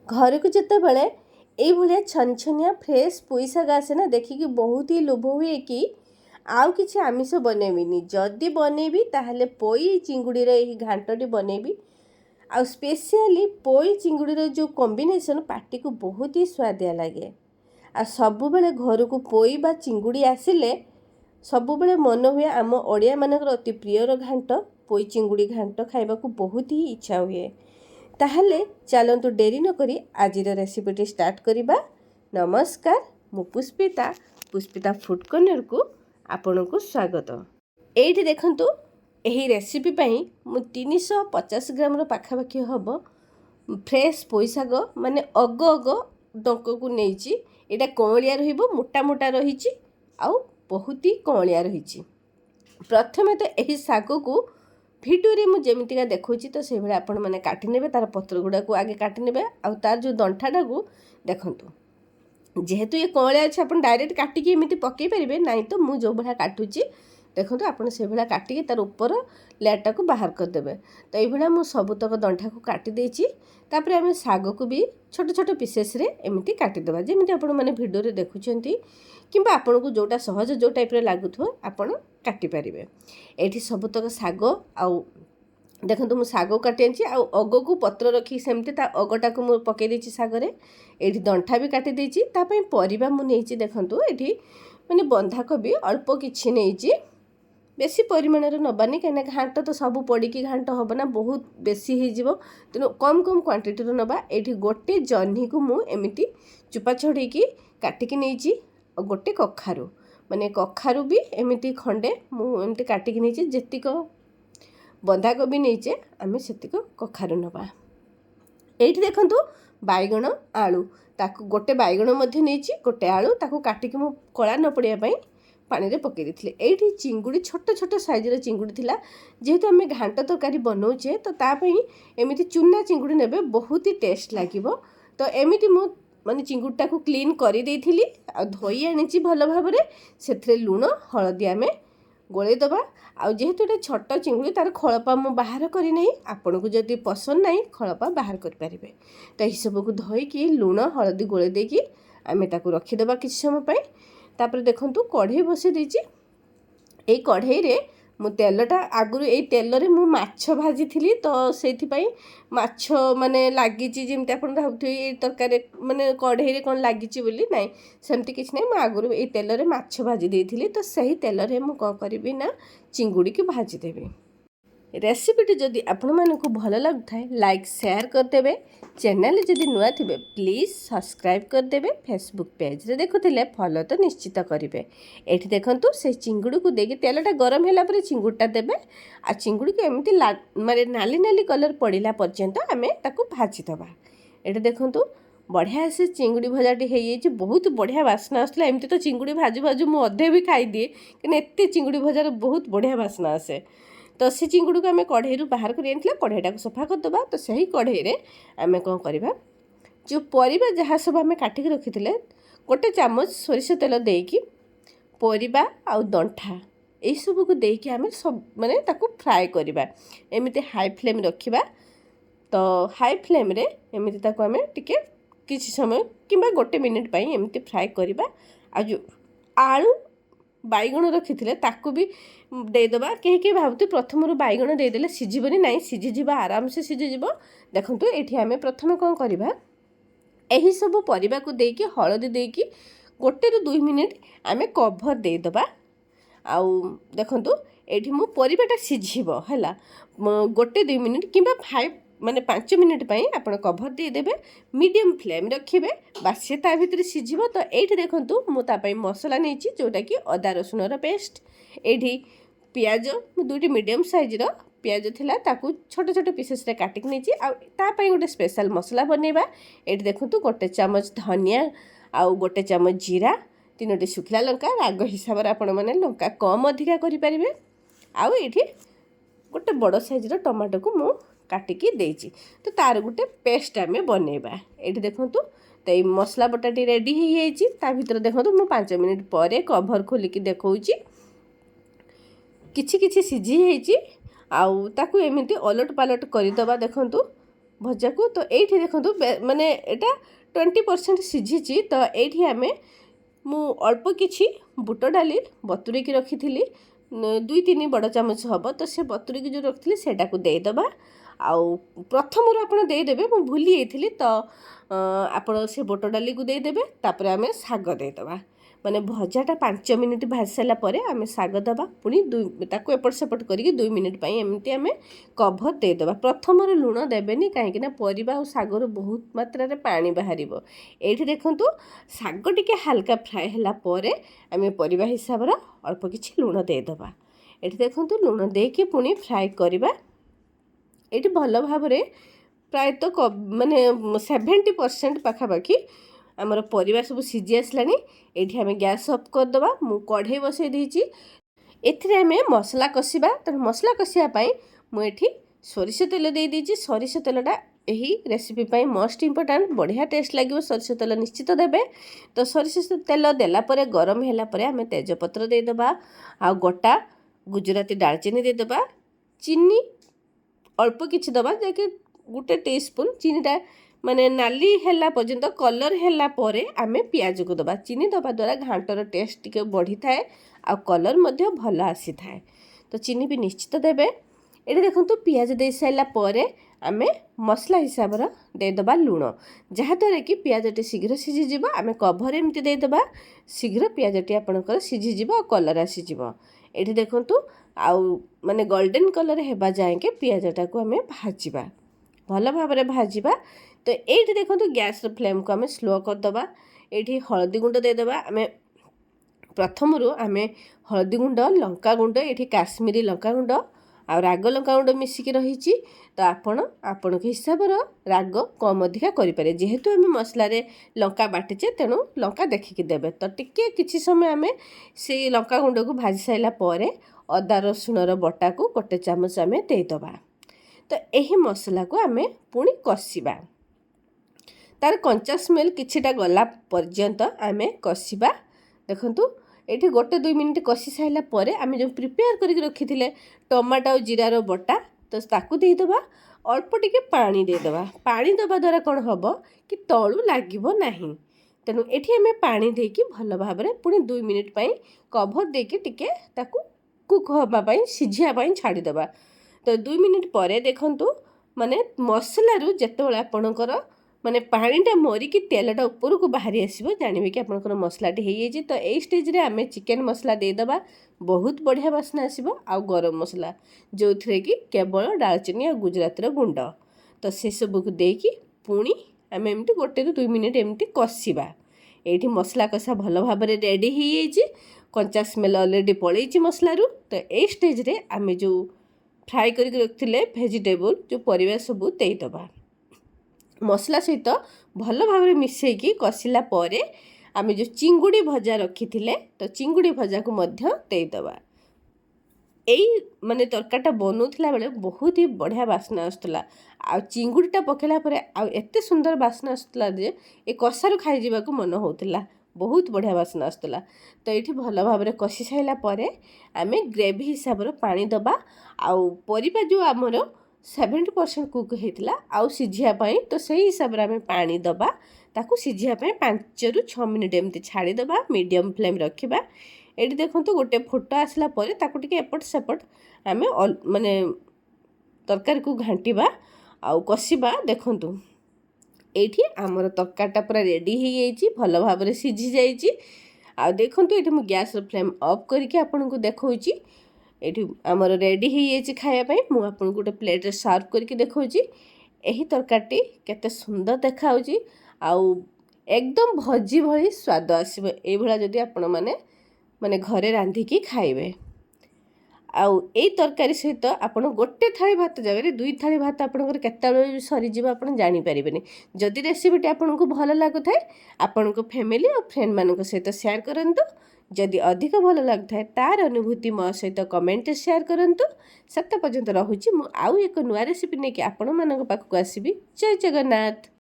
ଘରକୁ ଯେତେବେଳେ ଏଇଭଳିଆ ଛନଛନିଆ ଫ୍ରେଶ୍ ପୋଇ ଶାଗ ଆସେ ନା, ଦେଖିକି ବହୁତ ହି ଲୋଭ ହୁଏ କି ଆଉ କିଛି ଆମିଷ ବନେଇବିନି, ଯଦି ବନେଇବି ତାହେଲେ ପୋଇ ଚିଙ୍ଗୁଡ଼ିର ଏହି ଘାଣ୍ଟଟି ବନେଇବି। ଆଉ ସ୍ପେଶିଆଲି ପୋଇ ଚିଙ୍ଗୁଡ଼ିର ଯେଉଁ କମ୍ବିନେସନ୍ ପାଟିକୁ ବହୁତ ହି ସୁଆଦିଆ ଲାଗେ। ଆଉ ସବୁବେଳେ ଘରକୁ ପୋଇ ବା ଚିଙ୍ଗୁଡ଼ି ଆସିଲେ ସବୁବେଳେ ମନ ହୁଏ ଆମ ଓଡ଼ିଆମାନଙ୍କର ଅତି ପ୍ରିୟର ଘାଣ୍ଟ ପୋଇ ଚିଙ୍ଗୁଡ଼ି ଘାଣ୍ଟ ଖାଇବାକୁ ବହୁତ ହି ଇଚ୍ଛା ହୁଏ। ତାହେଲେ ଚାଲନ୍ତୁ ଡେରି ନକରି ଆଜିର ରେସିପିଟି ଷ୍ଟାର୍ଟ କରିବା। ନମସ୍କାର, ମୁଁ ପୁଷ୍ପିତା ଫୁଡ୍ କର୍ଣ୍ଣରକୁ ଆପଣଙ୍କୁ ସ୍ୱାଗତ। ଏଇଠି ଦେଖନ୍ତୁ, ଏହି ରେସିପି ପାଇଁ ମୁଁ 350 ଗ୍ରାମର ପାଖାପାଖି ହେବ ଫ୍ରେଶ୍ ପୋଇ ଶାଗ, ମାନେ ଅଗ ଡଙ୍କକୁ ନେଇଛି। ଏଇଟା କଅଁଳିଆ ରହିବ, ମୋଟା ମୋଟା ରହିଛି ଆଉ ବହୁତ ହି କଅଁଳିଆ ରହିଛି। ପ୍ରଥମେ ତ ଏହି ଶାଗକୁ ଭିଡ଼ିଓରେ ମୁଁ ଯେମିତିକା ଦେଖାଉଛି ତ ସେଇଭଳିଆ ଆପଣମାନେ କାଟି ନେବେ। ତା'ର ପତ୍ର ଗୁଡ଼ାକୁ ଆଗେ କାଟି ନେବେ, ଆଉ ତା'ର ଯେଉଁ ଦଣ୍ଟାଟାକୁ ଦେଖନ୍ତୁ। ଯେହେତୁ ଏ କଅଁଳିଆ ଅଛି, ଆପଣ ଡାଇରେକ୍ଟ କାଟିକି ଏମିତି ପକାଇ ପାରିବେ, ନାହିଁ ତ ମୁଁ ଯେଉଁ ଭଳିଆ କାଟୁଛି ଦେଖନ୍ତୁ, ଆପଣ ସେଇଭଳିଆ କାଟିକି ତା'ର ଉପର ଲେୟାରଟାକୁ ବାହାର କରିଦେବେ। ତ ଏଇଭଳିଆ ମୁଁ ସବୁତକ ଦଣ୍ଟାକୁ କାଟି ଦେଇଛି। ତାପରେ ଆମେ ଶାଗକୁ ବି ଛୋଟ ଛୋଟ ପିସେସ୍ରେ ଏମିତି କାଟିଦେବା, ଯେମିତି ଆପଣମାନେ ଭିଡ଼ିଓରେ ଦେଖୁଛନ୍ତି, କିମ୍ବା ଆପଣଙ୍କୁ ଯେଉଁଟା ସହଜ ଯେଉଁ ଟାଇପ୍ର ଲାଗୁଥିବ ଆପଣ କାଟିପାରିବେ। ଏଇଠି ସବୁତକ ଶାଗ ଆଉ ଦେଖନ୍ତୁ, ମୁଁ ଶାଗ କାଟି ଆଣିଛି, ଆଉ ଅଗକୁ ପତ୍ର ରଖିକି ସେମିତି ତା ଅଗଟାକୁ ମୁଁ ପକାଇ ଦେଇଛି ଶାଗରେ। ଏଇଠି ଦଣ୍ଟା ବି କାଟି ଦେଇଛି। ତା ପାଇଁ ପରିବା ମୁଁ ନେଇଛି, ଦେଖନ୍ତୁ ଏଇଠି ମାନେ ବନ୍ଧାକୋବି ଅଳ୍ପ କିଛି ନେଇଛି, ବେଶୀ ପରିମାଣରେ ନେବାନି, କାହିଁକିନା ଘାଣ୍ଟ ତ ସବୁ ପଡ଼ିକି ଘାଣ୍ଟ ହେବ ନା, ବହୁତ ବେଶୀ ହେଇଯିବ, ତେଣୁ କମ୍ କ୍ୱାଣ୍ଟିଟିର ନେବା। ଏଇଠି ଗୋଟେ ଜହ୍ନିକୁ ମୁଁ ଏମିତି ଚୋପା ଛଡ଼େଇକି କାଟିକି ନେଇଛି, ଆଉ ଗୋଟେ କଖାରୁ, ମାନେ କଖାରୁ ବି ଏମିତି ଖଣ୍ଡେ ମୁଁ ଏମିତି କାଟିକି ନେଇଛି। ଯେତିକ ବନ୍ଧାକୋବି ନେଇଛେ ଆମେ ସେତିକ କଖାରୁ ନେବା। ଏଇଠି ଦେଖନ୍ତୁ ବାଇଗଣ, ଆଳୁ, ତାକୁ ଗୋଟେ ବାଇଗଣ ମଧ୍ୟ ନେଇଛି, ଗୋଟେ ଆଳୁ, ତାକୁ କାଟିକି ମୁଁ କଳା ନ ପଡ଼ିବା ପାଇଁ ପାଣିରେ ପକାଇ ଦେଇଥିଲି। ଏଇଠି ଚିଙ୍ଗୁଡ଼ି ଛୋଟ ଛୋଟ ସାଇଜ୍ର ଚିଙ୍ଗୁଡ଼ି ଥିଲା। ଯେହେତୁ ଆମେ ଘାଣ୍ଟ ତରକାରୀ ବନାଉଛେ ତ ତା ପାଇଁ ଏମିତି ଚୁନା ଚିଙ୍ଗୁଡ଼ି ନେବେ, ବହୁତ ହି ଟେଷ୍ଟ ଲାଗିବ। ତ ଏମିତି ମୁଁ ମାନେ ଚିଙ୍ଗୁଡ଼ିଟାକୁ କ୍ଲିନ୍ କରିଦେଇଥିଲି, ଆଉ ଧୋଇ ଆଣିଛି ଭଲ ଭାବରେ। ସେଥିରେ ଲୁଣ ହଳଦୀ ଆମେ ଗୋଳେଇ ଦେବା। ଆଉ ଯେହେତୁ ଏଇଟା ଛୋଟ ଚିଙ୍ଗୁଡ଼ି, ତା'ର ଖୋଳପା ମୁଁ ବାହାର କରିନାହିଁ। ଆପଣଙ୍କୁ ଯଦି ପସନ୍ଦ ନାହିଁ ଖୋଳପା ବାହାର କରିପାରିବେ। ତ ଏହିସବୁକୁ ଧୋଇକି ଲୁଣ ହଳଦୀ ଗୋଳେଇ ଦେଇକି ଆମେ ତାକୁ ରଖିଦେବା କିଛି ସମୟ ପାଇଁ। ତାପରେ ଦେଖନ୍ତୁ କଢ଼େଇ ବସାଇ ଦେଇଛି। ଏଇ କଢ଼େଇରେ ମୁଁ ତେଲଟା ଆଗରୁ ଏଇ ତେଲରେ ମୁଁ ମାଛ ଭାଜିଥିଲି, ତ ସେଇଥିପାଇଁ ମାଛ ମାନେ ଲାଗିଛି, ଯେମିତି ଆପଣ ଭାବୁଥିବେ ଏଇ ତରକାରୀ ମାନେ କଢ଼େଇରେ କ'ଣ ଲାଗିଛି ବୋଲି। ନାହିଁ, ସେମିତି କିଛି ନାହିଁ। ମୁଁ ଆଗରୁ ଏଇ ତେଲରେ ମାଛ ଭାଜି ଦେଇଥିଲି, ତ ସେହି ତେଲରେ ମୁଁ କ'ଣ କରିବି ନା ଚିଙ୍ଗୁଡ଼ିକି ଭାଜିଦେବି। ରେସିପିଟି ଯଦି ଆପଣମାନଙ୍କୁ ଭଲ ଲାଗୁଥାଏ ଲାଇକ୍ ସେୟାର କରିଦେବେ। ଚ୍ୟାନେଲରେ ଯଦି ନୂଆ ଥିବେ ପ୍ଲିଜ୍ ସବସ୍କ୍ରାଇବ୍ କରିଦେବେ। ଫେସବୁକ୍ ପେଜ୍ରେ ଦେଖୁଥିଲେ ଫଲୋ ତ ନିଶ୍ଚିତ କରିବେ। ଏଇଠି ଦେଖନ୍ତୁ ସେ ଚିଙ୍ଗୁଡ଼ିକୁ ଦେଇକି ତେଲଟା ଗରମ ହେଲା ପରେ ଚିଙ୍ଗୁଡ଼ିଟା ଦେବେ, ଆଉ ଚିଙ୍ଗୁଡ଼ିକୁ ଏମିତି ମାନେ ନାଲି ନାଲି କଲର୍ ପଡ଼ିଲା ପର୍ଯ୍ୟନ୍ତ ଆମେ ତାକୁ ଭାଜିଦେବା। ଏଇଠି ଦେଖନ୍ତୁ ବଢ଼ିଆ ସେ ଚିଙ୍ଗୁଡ଼ି ଭଜାଟି ହେଇଯାଇଛି, ବହୁତ ବଢ଼ିଆ ବାସ୍ନା ଆସୁଥିଲା। ଏମିତି ତ ଚିଙ୍ଗୁଡ଼ି ଭାଜୁ ଭାଜୁ ମୁଁ ଅଧେ ବି ଖାଇଦିଏ, କିନ୍ତୁ ଏତେ ଚିଙ୍ଗୁଡ଼ି ଭଜାର ବହୁତ ବଢ଼ିଆ ବାସ୍ନା ଆସେ। ତ ସେ ଚିଙ୍ଗୁଡ଼ିକୁ ଆମେ କଢ଼େଇରୁ ବାହାର କରି ଆଣିଥିଲେ, କଢ଼େଇଟାକୁ ସଫା କରିଦେବା। ତ ସେହି କଢ଼େଇରେ ଆମେ କ'ଣ କରିବା, ଯେଉଁ ପରିବା ଯାହା ସବୁ ଆମେ କାଟିକି ରଖିଥିଲେ, ଗୋଟେ ଚାମଚ ସୋରିଷ ତେଲ ଦେଇକି ପରିବା ଆଉ ଦଣ୍ଟା ଏଇସବୁକୁ ଦେଇକି ଆମେ ସବୁ ମାନେ ତାକୁ ଫ୍ରାଏ କରିବା। ଏମିତି ହାଇ ଫ୍ଲେମ୍ ରଖିବା। ତ ହାଇ ଫ୍ଲେମ୍ରେ ଏମିତି ତାକୁ ଆମେ ଟିକେ କିଛି ସମୟ କିମ୍ବା 1 ମିନିଟ୍ ପାଇଁ ଏମିତି ଫ୍ରାଏ କରିବା। ଆଉ ଯେଉଁ ଆଳୁ ବାଇଗଣ ରଖିଥିଲେ ତାକୁ ବି ଦେଇଦେବା। କେହି କେହି ଭାବୁଥିବେ ପ୍ରଥମରୁ ବାଇଗଣ ଦେଇଦେଲେ ସିଝିବନି, ନାହିଁ, ସିଝିଯିବ, ଆରାମସେ ସିଝିଯିବ। ଦେଖନ୍ତୁ ଏଇଠି ଆମେ ପ୍ରଥମେ କ'ଣ କରିବା, ଏହିସବୁ ପରିବାକୁ ଦେଇକି ହଳଦୀ ଦେଇକି 1ରୁ 2 ମିନିଟ୍ ଆମେ କଭର୍ ଦେଇଦେବା। ଆଉ ଦେଖନ୍ତୁ ଏଇଠି ମୁଁ ପରିବାଟା ସିଝିବ ହେଲା, 1-2 ମିନିଟ୍ କିମ୍ବା 5 ମିନିଟ୍ ପାଇଁ ଆପଣ କଭର୍ ଦେଇଦେବେ। ମିଡ଼ିୟମ୍ ଫ୍ଲେମ୍ ରଖିବେ, ବାସ୍ ସେ ତା ଭିତରେ ସିଝିବ। ତ ଏଇଠି ଦେଖନ୍ତୁ ମୁଁ ତା ପାଇଁ ମସଲା ନେଇଛି, ଯେଉଁଟାକି ଅଦା ରସୁଣର ପେଷ୍ଟ। ଏଇଠି ପିଆଜ ମୁଁ 2ଟି ମିଡ଼ିୟମ୍ ସାଇଜ୍ର ପିଆଜ ଥିଲା, ତାକୁ ଛୋଟ ଛୋଟ ପିସେସ୍ରେ କାଟିକି ନେଇଛି। ଆଉ ତା ପାଇଁ ଗୋଟେ ସ୍ପେଶାଲ୍ ମସଲା ବନେଇବା। ଏଇଠି ଦେଖନ୍ତୁ 1 ଚାମଚ ଧନିଆ, ଆଉ 1 ଚାମଚ ଜିରା, 3ଟି ଶୁଖିଲା ଲଙ୍କା, ରାଗ ହିସାବରେ ଆପଣମାନେ ଲଙ୍କା କମ୍ ଅଧିକା କରିପାରିବେ। ଆଉ ଏଇଠି ଗୋଟେ ବଡ଼ ସାଇଜ୍ର ଟମାଟୋକୁ ମୁଁ କାଟିକି ଦେଇଛି। ତ ତା'ର ଗୋଟେ ପେଷ୍ଟ ଆମେ ବନେଇବା। ଏଇଠି ଦେଖନ୍ତୁ ତ ଏଇ ମସଲା ବଟାଟି ରେଡ଼ି ହେଇଯାଇଛି। ତା ଭିତରେ ଦେଖନ୍ତୁ ମୁଁ 5 ମିନିଟ୍ ପରେ କଭର୍ ଖୋଲିକି ଦେଖାଉଛି, କିଛି କିଛି ସିଝି ହେଇଛି। ଆଉ ତାକୁ ଏମିତି ଓଲଟ ପାଲଟ କରିଦେବା। ଦେଖନ୍ତୁ भजा को। तो ये देखो माने एटा 20% सिझी। तो ये आम मु अल्प किछि बुट डाली बतुरे की रखी थी 2-3 बड़ चामच हम। तो से बतुरे की जो रखी सेटा को देदेबा। आउ प्रथम आपड़ देदेवे मु भूली जाइली। तो आपड़ से बुट डाली को देदेवे। तापर आम शाग देदेबा माने भजाटा 5 मिनिट भाजी सारापर आम शाग दबा पुणी ताको एपट सेपट करके 2 मिनिट एमती आम कभर देदेबा। प्रथम लुण देवेनि कहीं परिबा और शागर बहुत मात्रा पानी बाहर। ये देखु शाग टिके हाल्का फ्राए है आम परिबा हिसाब अल्प किछि लुण देदेबा। ये देखु लुण देकी पुणी फ्राए करवा। ये भल भाव प्रायतः माने 70% पाखापाखि आमर परिवार सब सीझी आसलानी। ये आम गैस ऑफ करदे। मु कढ़ई बसई देछि एथिरे आम मसला कषिबा। तेणु मसला कषियापाई मुझे सोरिष तेल दे देछि। सोरिष तेलटा यही रेसिपी पाई मोस्ट इम्पोर्टाट बढ़िया टेस्ट लगे। सोरिष तेल निश्चित देबे। तो सोरिष तेल देलापर गरम है आम तेजपत्र देदेबा आ गोटा गुजराती दालचीनी देदेबा। चीनी अल्प किछि दबा जाकि 1 टीस्पून चीनीटा माने नाली हैला पर्यंत कलर हैला परे आमे पियाज को दबा। चीनी दबा द्वारा घांटर टेस्ट टिके बढ़ी थाए आ कलर मध्य भल आसी थाए। तो चीनी भी निश्चित देबे। ये देखंतु पियाज दे साइला परे आमे मसला हिसाब रा दे दबा लूण जहाँ द्वारा कि पियाजटी शीघ्र सीझी जीव। आमे कभर एमती दे दबा शीघ्र पियाजटी आपनकर सीझी जीव आ कलर आसी जीव। एठी देखंतु आउ माने गोल्डन कलर हेबा जाए के पियाजटा को आमे भाजीबा भल भाव भाजीबा। तो ये देखो गैस फ्लेम को आम स्लो करदे। ये हलदी गुंड देदेबा। आम प्रथम आम हलदी गुंड लंका गुंड ये काश्मीरी लंका गुंड आ राग लंका गुंड मिसिकी रही। तो आपण के हिसाब राग कम अधिका करें। जेहेतु आम मसला लंका बाटिचे तेणु लंका देखिकी देवे। तो टिके किछि समय आम से लंका गुंड को भाजी साइला परे अदा रसुणर बटा को 1 चामच आम देदेबा। तो यही मसला को आम पुणी कषिबा। तार कंचा स्मेल किछिटा गला पर्यंत आम कषिबा। देखंतु ये 1-2 मिनिट कषि साइला परे आम जो प्रिपेयर करके रखी टमाटो और जीरार बटा तो ताकू देदेबा। अल्प टिके पानी देदेबा। पानी दबा द्वारा कौन हम कि तलू लागिबो नाही। तेणु एठी आम पानी देकी भल भाव पुणी 2 मिनिट कभर देकी टिके ताकू कुक होगा सीझिया छाड़ीदेबा। तो 2 मिनिट परे देखंतु माने मसलारू जेतेबेले आपणकर माने पानीटा मरिकी तेलटा ऊपर को बाहरी आसो जानवे कि आपंकर मसलाटी हो जाए। तो यही स्टेज रे आम चिकेन मसला देदेबा। बहुत बढ़िया बास्ना आसो। आ गरम मसला जो थे कि केवल दालचीनी और गुजरातर गुंड तो से सब को देकी पुणी आम एमती 1-2 मिनिट एमती कषिबा। ये मसला कषा भल भाव रेडी हो जाए। कंचा स्मेल ऑलरेडी पलैछि मसलारू। तो यही स्टेज रे आम जो फ्राए करके रखिले वेजिटेबल जो परिवा सब देदेबा। मसला सहित भल भाव मिसेकी कषिला परे आम जो चिंगुड़ी भजा रखी तो चिंगुड़ी भजा को मध्य देदेबा। यही माने तरकारीटा बनौला बेले बहुत ही बढ़िया बास्ना आसुला। आ चिंगुड़ीटा पकेला परे आ एते सुंदर बास्ना आसुला जे ए कषारू खाई जीवाको मन होउतला। बहुत बढ़िया बास्ना आसुला। तो ये भल भाव कषि साइला परे आमे ग्रेवी हिसाब रो पानी दबा। आउ परिबा जो आमर 70% कुक होता आउ सीझियापाई तो सही हिसाब से आम पानी दबा ताकू सीझियापाई 5-6 मिनिट एमती छाड़ीदबा। Medium flame रखिबा। ये देखो गोटे फोटो आसला परे ताकू टिके एपट सेपट आम माने तरकारी को घांटिबा आउ कषिबा। देखंतु एठी आमर तरकारीटा पूरा रेडी हो जाइए भल भाव सीझी जाइए। आ देखंतु एठी मु गैस फ्लेम ऑफ करके आपनको देखौची। ये आमर रेडी हो जाइए खायापाई। मु आपको गोटे प्लेट सर्व करके देखौची। यही तरकारीटी केते सुंदर देखा आउ एकदम भजी भली स्वाद आसो। ये जदि आपण माने घरे रांधिकी खाइबे। आउ ए तरकारी सहित आपण 1 थाली भात जगह 2 थाली भात आपणकर केतेबेले सरीजिव आपण जानि परिबेनी। जदि रेसिपीटी आपनको भल लागुथाय आपनको फैमिली और फ्रेंड मानक सहित शेयर करंतु। जदि अधिक भल लगुथाय तार अनुभूति मो सहित कमेंट शेयर करंतु। सत पर्यंत रहुची मु आउ एक नुआ रेसिपी नेकी आपण मानक पाखକୁ आसीबी। जय जगन्नाथ।